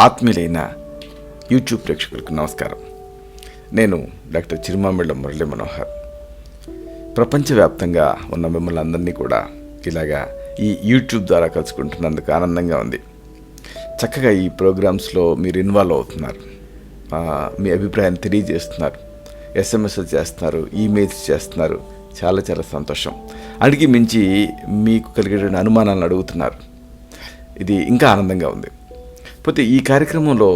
ఆత్మీయులైన YouTube ప్రేక్షకులకు నమస్కారం. నేను డాక్టర్ చిరుమామిళ్ళ మురళీ మనోహర్. ప్రపంచవ్యాప్తంగా ఉన్న మిమ్మల్ని అందరినీ కూడా ఇలాగా ఈ యూట్యూబ్ ద్వారా కలుసుకుంటున్నందుకు ఆనందంగా ఉంది. చక్కగా ఈ ప్రోగ్రామ్స్లో మీరు ఇన్వాల్వ్ అవుతున్నారు, మీ అభిప్రాయాన్ని తెలియజేస్తున్నారు, ఎస్ఎంఎస్లు చేస్తున్నారు, ఈమెయిల్స్ చేస్తున్నారు. చాలా చాలా సంతోషం. అడిగి మించి మీకు కలిగేటువంటి అనుమానాలను అడుగుతున్నారు. ఇది ఇంకా ఆనందంగా ఉంది. పోతే ఈ కార్యక్రమంలో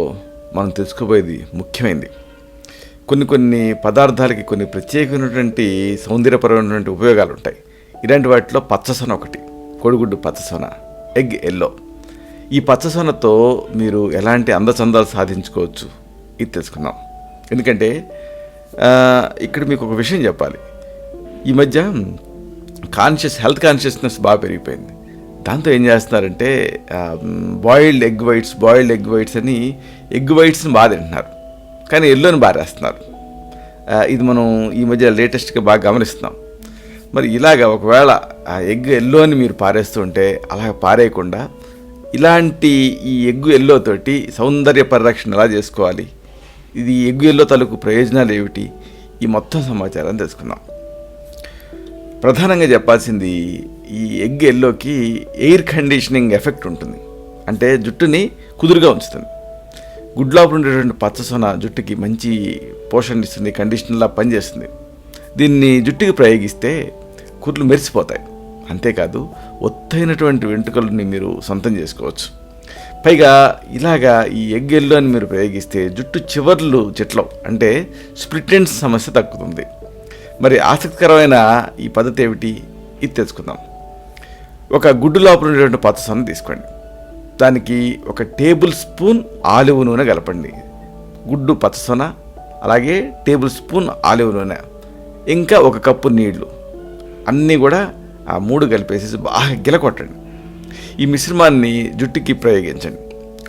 మనం తెలుసుకోబోయేది ముఖ్యమైనది. కొన్ని పదార్థాలకి కొన్ని ప్రత్యేకమైనటువంటి సౌందర్యపరమైనటువంటి ఉపయోగాలు ఉంటాయి. ఇలాంటి వాటిలో పచ్చసొన ఒకటి, కోడిగుడ్డు పచ్చసొన, ఎగ్ ఎల్లో. ఈ పచ్చసొనతో మీరు ఎలాంటి అందచందాలు సాధించుకోవచ్చు ఇది తెలుసుకుందాం. ఎందుకంటే ఇక్కడ మీకు ఒక విషయం చెప్పాలి. ఈ మధ్య హెల్త్ కాన్షియస్నెస్ బాగా పెరిగిపోయింది. దాంతో ఏం చేస్తున్నారంటే బాయిల్డ్ ఎగ్ వైట్స్ అని ఎగ్ వైట్స్ని బాగా తింటున్నారు, కానీ ఎల్లోని బారేస్తున్నారు. ఇది మనం ఈ మధ్య లేటెస్ట్గా బాగా గమనిస్తున్నాం. మరి ఇలాగ ఒకవేళ ఆ ఎగ్ ఎల్లోని మీరు పారేస్తుంటే అలా పారేయకుండా ఇలాంటి ఈ ఎగ్ ఎల్లోతోటి సౌందర్య పరిరక్షణ ఎలా చేసుకోవాలి, ఇది ఎగ్ ఎల్లో తాలూకు ప్రయోజనాలు ఏమిటి, ఈ మొత్తం సమాచారాన్ని తెలుసుకుందాం. ప్రధానంగా చెప్పాల్సింది, ఈ ఎగ్ ఎల్లోకి ఎయిర్ కండిషనింగ్ ఎఫెక్ట్ ఉంటుంది. అంటే జుట్టుని కుదురుగా ఉంచుతుంది. గుడ్లోపల ఉండేటువంటి పచ్చసొన జుట్టుకి మంచి పోషణ ఇస్తుంది, కండిషనర్లా పనిచేస్తుంది. దీన్ని జుట్టుకి ప్రయోగిస్తే కుర్లు మెరిసిపోతాయి. అంతేకాదు ఒత్తైనటువంటి వెంట్రుకలని మీరు సొంతం చేసుకోవచ్చు. పైగా ఇలాగా ఈ ఎగ్ ఎల్లోని మీరు ప్రయోగిస్తే జుట్టు చివర్లు చెట్లం, అంటే స్ప్లిట్ ఎండ్స్ సమస్య తగ్గుతుంది. మరి ఆసక్తికరమైన ఈ పద్ధతి ఏమిటి ఇది తెలుసుకుందాం. ఒక గుడ్డు లోపల ఉండేటువంటి పచ్చసొన తీసుకోండి. దానికి 1 టేబుల్ స్పూన్ ఆలివ్ నూనె కలపండి. గుడ్డు పచ్చసొన, అలాగే టేబుల్ స్పూన్ ఆలివ్ నూనె, ఇంకా 1 కప్పు నీళ్లు, అన్నీ కూడా ఆ 3 కలిపేసి బాగా గిలకొట్టండి. ఈ మిశ్రమాన్ని జుట్టుకి ప్రయోగించండి.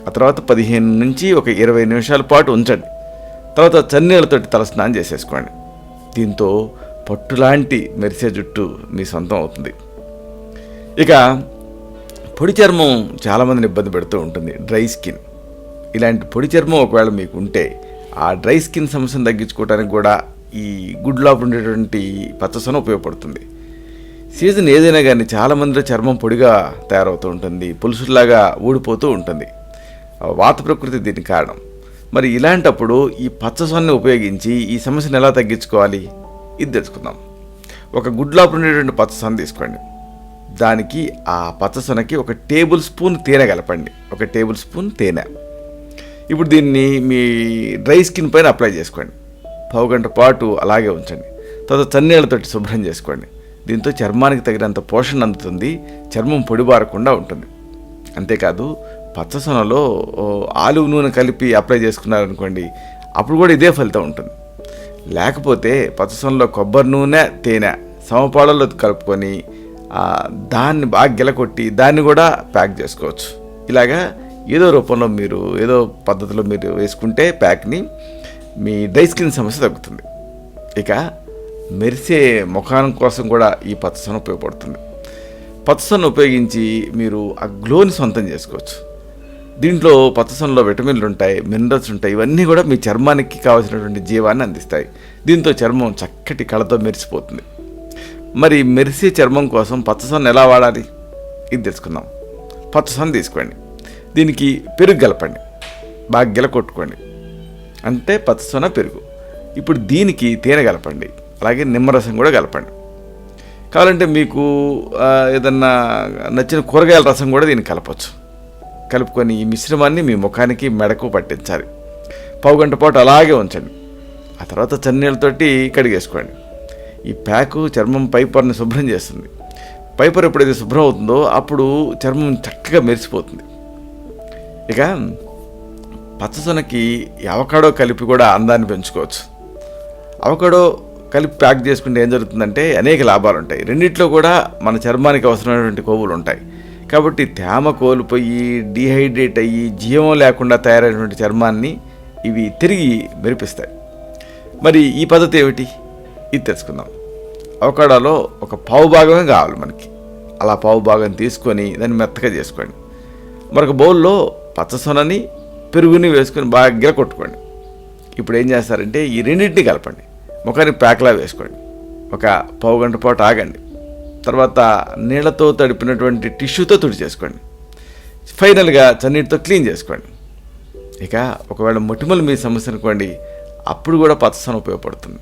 ఆ తర్వాత 15 నుంచి 20 నిమిషాల పాటు ఉంచండి. తర్వాత చన్నీళ్ళతోటి తలస్నానం చేసేసుకోండి. దీంతో పట్టులాంటి మెరిసే జుట్టు మీ సొంతం అవుతుంది. ఇక పొడి చర్మం చాలామందిని ఇబ్బంది పెడుతూ ఉంటుంది, డ్రై స్కిన్. ఇలాంటి పొడి చర్మం ఒకవేళ మీకు ఉంటే ఆ డ్రై స్కిన్ సమస్యను తగ్గించుకోవడానికి కూడా ఈ గుడ్లో ఉండేటువంటి పచ్చసొన ఉపయోగపడుతుంది. సీజన్ ఏదైనా కానీ చాలామందిలో చర్మం పొడిగా తయారవుతూ ఉంటుంది, పులుసులాగా ఊడిపోతూ ఉంటుంది. వాత ప్రకృతి దీనికి కారణం. మరి ఇలాంటప్పుడు ఈ పచ్చసొనని ఉపయోగించి ఈ సమస్యను ఎలా తగ్గించుకోవాలి ఇది తెలుసుకుందాం. ఒక గుడ్లో ఉండేటువంటి పచ్చసొన తీసుకోండి. దానికి ఆ పచ్చసొనకి 1 టేబుల్ స్పూన్ తేనె కలపండి. 1 టేబుల్ స్పూన్ తేనె. ఇప్పుడు దీన్ని మీ డ్రై స్కిన్ పైన అప్లై చేసుకోండి. 1/2 గంట పాటు అలాగే ఉంచండి. తర్వాత చన్నీళ్ళతోటి శుభ్రం చేసుకోండి. దీంతో చర్మానికి తగినంత పోషణ అందుతుంది, చర్మం పొడిబారకుండా ఉంటుంది. అంతేకాదు పచ్చసొనలో ఆలివ్ నూనె కలిపి అప్లై చేసుకున్నారనుకోండి, అప్పుడు కూడా ఇదే ఫలితం ఉంటుంది. లేకపోతే పచ్చసొనలో కొబ్బరి నూనె, తేనె సమపాళల్లో కలుపుకొని దాన్ని బాగా గిలకొట్టి దాన్ని కూడా ప్యాక్ చేసుకోవచ్చు. ఇలాగా ఏదో రూపంలో మీరు ఏదో పద్ధతిలో మీరు వేసుకుంటే ప్యాక్ని మీ డ్రై స్కిన్ సమస్య తగ్గుతుంది. ఇక మెరిసే ముఖానం కోసం కూడా ఈ పచ్చసొన ఉపయోగపడుతుంది. పచ్చసొన ఉపయోగించి మీరు ఆ గ్లోని సొంతం చేసుకోవచ్చు. దీంట్లో పచ్చసొనలో విటమిన్లు ఉంటాయి, మినరల్స్ ఉంటాయి. ఇవన్నీ కూడా మీ చర్మానికి కావాల్సినటువంటి జీవాన్ని అందిస్తాయి. దీంతో చర్మం చక్కటి కళతో మెరిసిపోతుంది. మరి మెరిసే చర్మం కోసం పచ్చసొన ఎలా వాడాలి ఇది తెలుసుకుందాం. పచ్చసొన తీసుకోండి. దీనికి పెరుగు కలపండి, బాగా గిలకొట్టుకోండి. అంటే పచ్చసొన, పెరుగు. ఇప్పుడు దీనికి తేనె కలపండి, అలాగే నిమ్మరసం కూడా కలపండి. కావాలంటే మీకు ఏదన్నా నచ్చిన కూరగాయల రసం కూడా దీనికి కలపచ్చు. కలుపుకొని ఈ మిశ్రమాన్ని మీ ముఖానికి, మెడకు పట్టించాలి. 1/2 గంట పాటు అలాగే ఉంచండి. ఆ తర్వాత చన్నీళ్ళతోటి కడిగేసుకోండి. ఈ ప్యాకు చర్మం పైపొరని శుభ్రం చేస్తుంది. పైపొర ఎప్పుడైతే శుభ్రం అవుతుందో అప్పుడు చర్మం చక్కగా మెరిసిపోతుంది. ఇక పచ్చసొనకి అవకాడో కలిపి కూడా అందాన్ని పెంచుకోవచ్చు. అవకాడో కలిపి ప్యాక్ చేసుకుంటే ఏం జరుగుతుందంటే అనేక లాభాలు ఉంటాయి. రెండిట్లో కూడా మన చర్మానికి అవసరమైనటువంటి కొవ్వులు ఉంటాయి. కాబట్టి తేమ కోల్పోయి డీహైడ్రేట్ అయ్యి జీవం లేకుండా తయారైనటువంటి చర్మాన్ని ఇవి తిరిగి మెరిపిస్తాయి. మరి ఈ పద్ధతి ఏమిటి ఇది తెలుసుకుందాం. అవకాడోలో 1/4 భాగమే కావాలి మనకి. అలా 1/4 భాగం తీసుకొని దాన్ని మెత్తగా చేసుకోండి. మరొక బౌల్లో పచ్చసొనని పెరుగుని వేసుకొని బాగా కొట్టుకోండి. ఇప్పుడు ఏం చేస్తారంటే ఈ రెండింటిని కలపండి, ముఖానికి ప్యాక్లా వేసుకోండి, ఒక పావు గంట పాటు ఆగండి, తర్వాత నీళ్లతో తడిపినటువంటి టిష్యూతో తుడిచేసుకోండి, ఫైనల్గా చన్నీటితో క్లీన్ చేసుకోండి. ఇక ఒకవేళ మొటిమలు మీ సమస్య అనుకోండి, అప్పుడు కూడా పచ్చసొన ఉపయోగపడుతుంది.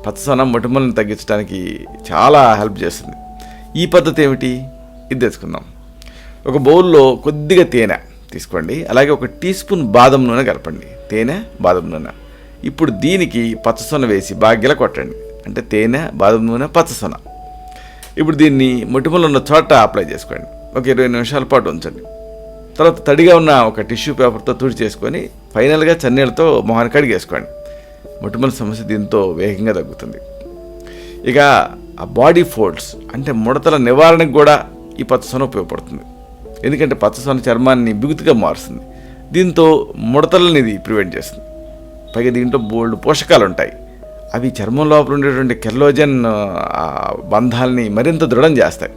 పచ్చసొన మొటిమలను తగ్గించడానికి చాలా హెల్ప్ చేస్తుంది. ఈ పద్ధతి ఏమిటి, ఇది తెచ్చుకుందాం. ఒక బౌల్లో కొద్దిగా తేనె తీసుకోండి, అలాగే 1 టీ స్పూన్ బాదం నూనె కలపండి, తేనె బాదం నూనె. ఇప్పుడు దీనికి పచ్చసొన వేసి బాగా కొట్టండి, అంటే తేనె బాదం నూనె పచ్చసొన. ఇప్పుడు దీన్ని మొటిమలు ఉన్న చోట అప్లై చేసుకోండి, ఒక 20 నిమిషాల పాటు ఉంచండి. తర్వాత తడిగా ఉన్న ఒక టిష్యూ పేపర్తో తుడి చేసుకొని ఫైనల్గా చన్నీళ్ళతో మొహాన్ని కడిగేసుకోండి. మొటిమల సమస్య దీంతో వేగంగా తగ్గుతుంది. ఇక ఆ బాడీ ఫోల్డ్స్ అంటే ముడతల నివారణకు కూడా ఈ పచ్చసొన ఉపయోగపడుతుంది. ఎందుకంటే పచ్చసొన చర్మాన్ని బిగుతుగా మారుస్తుంది, దీంతో ముడతలని ఇది ప్రివెంట్ చేస్తుంది. పైగా దీంట్లో బోల్డ్ పోషకాలు ఉంటాయి, అవి చర్మం లోపల ఉండేటువంటి కెల్లోజన్ బంధాలని మరింత దృఢం చేస్తాయి.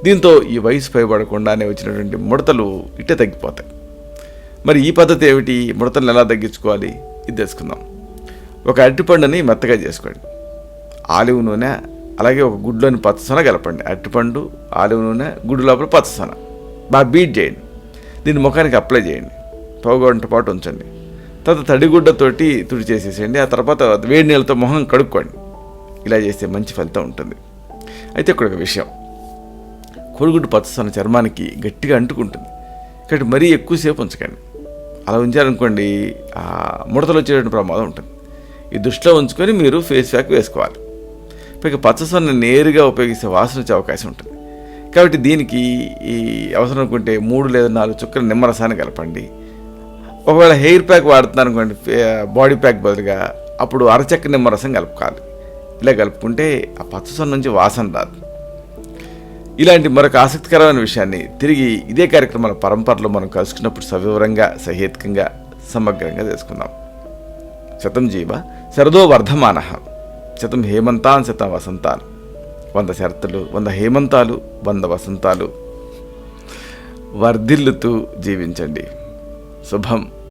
దీంతో ఈ వయసు పైబడకుండానే వచ్చినటువంటి ముడతలు ఇట్టే తగ్గిపోతాయి. మరి ఈ పద్ధతి ఏమిటి, ముడతలను ఎలా తగ్గించుకోవాలి, ఇది తెలుసుకుందాం. ఒక అరటిపండుని మెత్తగా చేసుకోండి, ఆలివ్ నూనె అలాగే ఒక గుడ్లోని పచ్చసొన కలపండి. అరటిపండు, ఆలివ్ నూనె, గుడ్డు లోపల పచ్చసొన బాగా బీట్ చేయండి. దీన్ని ముఖానికి అప్లై చేయండి, పావు గంట పాటు ఉంచండి. తర్వాత తడిగుడ్డతోటి తుడి చేసేసేయండి. ఆ తర్వాత వేడి నీళ్ళతో మొహం కడుక్కోండి. ఇలా చేస్తే మంచి ఫలితం ఉంటుంది. అయితే ఇక్కడ ఒక విషయం, కోడిగుడ్డు పచ్చసొన చర్మానికి గట్టిగా అంటుకుంటుంది, కాబట్టి మరీ ఎక్కువసేపు ఉంచకండి. అలా ఉంచారనుకోండి ముడతలు వచ్చేటువంటి ప్రమాదం ఉంటుంది. ఈ దృష్టిలో ఉంచుకొని మీరు ఫేస్ ప్యాక్ వేసుకోవాలి. పైగా పచ్చసొన నేరుగా ఉపయోగిస్తే వాసన వచ్చే అవకాశం ఉంటుంది. కాబట్టి దీనికి ఈ అవసరం అనుకుంటే 3 లేదా 4 చుక్కల నిమ్మరసాన్ని కలపండి. ఒకవేళ హెయిర్ ప్యాక్ వాడుతున్నారు అనుకోండి, బాడీ ప్యాక్ బదులుగా, అప్పుడు అరచెక్క నిమ్మరసం కలుపుకోవాలి. ఇలా కలుపుకుంటే ఆ పచ్చసొన నుంచి వాసన రాదు. ఇలాంటి మరొక ఆసక్తికరమైన విషయాన్ని తిరిగి ఇదే కార్యక్రమాల పరంపరలో మనం కలుసుకున్నప్పుడు సవివరంగా, సహేతుకంగా, సమగ్రంగా తెలుసుకుందాం. శతం జీవ శరదో వర్ధమానః, శతం హేమంతాన్ శతం వసంతాన్. 100 శరత్తులు, 100 హేమంతాలు, 100 వసంతాలు వర్ధిల్లుతూ జీవించండి. శుభం.